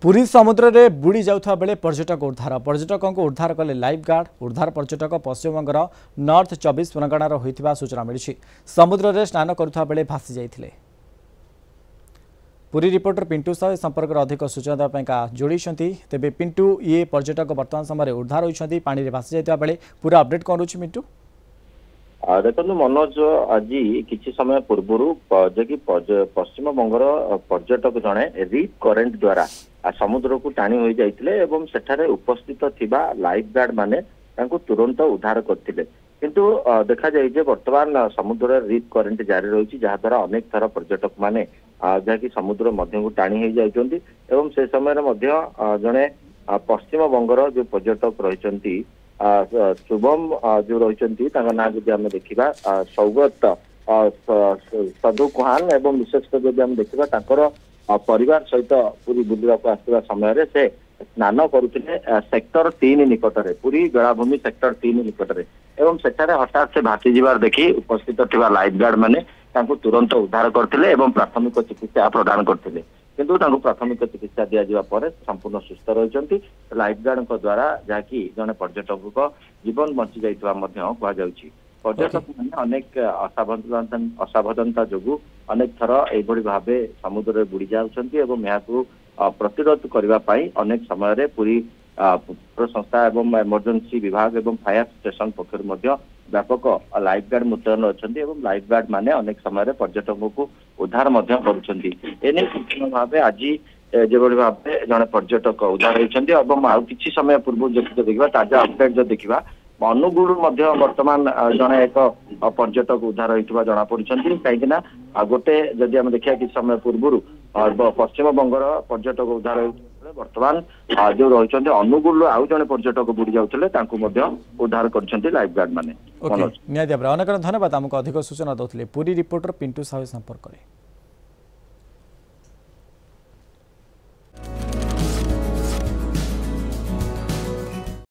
पुरी समुद्र में बुड़ी जाउथा बेले पर्यटक पर्यटकों को उद्धार कले लाइफ गार्ड। उद्धार पर्यटक पश्चिमबंगर नॉर्थ 24 परगणार होइथिबा सूचना मिली। समुद्र में स्नान करुवा बेले भासी जाइथिले। पुरी रिपोर्टर पिंटू साहू संपर्क में अधिक सूचना देवाई जोड़ी। तेबे पिंटू ये पर्यटक वर्तमान समय उद्धार होती पानी में भासी जाइथिबा बेले पूरा अपडेट कौन रही पिंटू? देखो मनोज, आज किसी समय पूर्व कि पश्चिम बंगर पर्यटक जड़े रिप करेन्ट द्वारा समुद्र को टाणी हो जाते सेठारे उपस्थित थिबा लाइफ गार्ड माने तुरंत उद्धार करते। किंतु देखा जाए वर्तमान समुद्र रिप करेन्ट जारी रही जहाद्वारा अनेक थर पर्यटक माने जहाँकि समुद्र मध्य को टाणी हो जाती से समय जड़े पश्चिम बंगर जो पर्यटक रही शुभम जो रही ना जब आम देखा सौगत सधु कुहान एवं विशेषकर जब आम देखा परिवार सहित पूरी बुलवा आसवा समय से स्नान करुले सेक्टर 3 निकटरे पूरी बेलाभूमि सेक्टर 3 निकटरे एवं सेठारे हठात से भासी जीवार देखी उपस्थित थिबा लाइफ गार्ड माने तुरंत उद्धार करथिले एवं प्राथमिक चिकित्सा प्रदान करथिले। किंतु प्राथमिक चिकित्सा दिया पर संपूर्ण सुस्थ रही लाइफ गार्ड द्वारा जहाँकि जड़े पर्यटक जीवन बंची जाइए कहुच्छी। पर्यटक मैंने अनेक असावधानता जो अनेक थर यह भाव समुद्र में बुड़ी जाऊँ प्रतिरोध करने अनेक समय पूरी संस्था एवं इमरजेंसी विभाग एवं फायर स्टेशन पक्ष व्यापक लाइफ गार्ड मुतयन अच्छा लाइफ गार्ड माने अनेक समय पर्यटकों को उद्धार एने भाव आज जो भाव जड़े पर्यटक उद्धार होती कि समय पूर्व जो देखा ताजा अपडेट जो देखा अनुगुल वर्तमान जड़े एक पर्यटक उद्धार होता जना पड़ी कहीं गोटे जदि आम देखा कि समय पूर्व पश्चिम बंगर पर्यटक उद्धार वर्तमान जो रही अनुगुल आउ जड़े पर्यटक बुड़ी जाते उद्धार कर लाइफ गार्ड मैंने। अनेक धन्यवाद आमको अधिक सूचना दौले। पुरी रिपोर्टर पिंटू साहू संपर्क।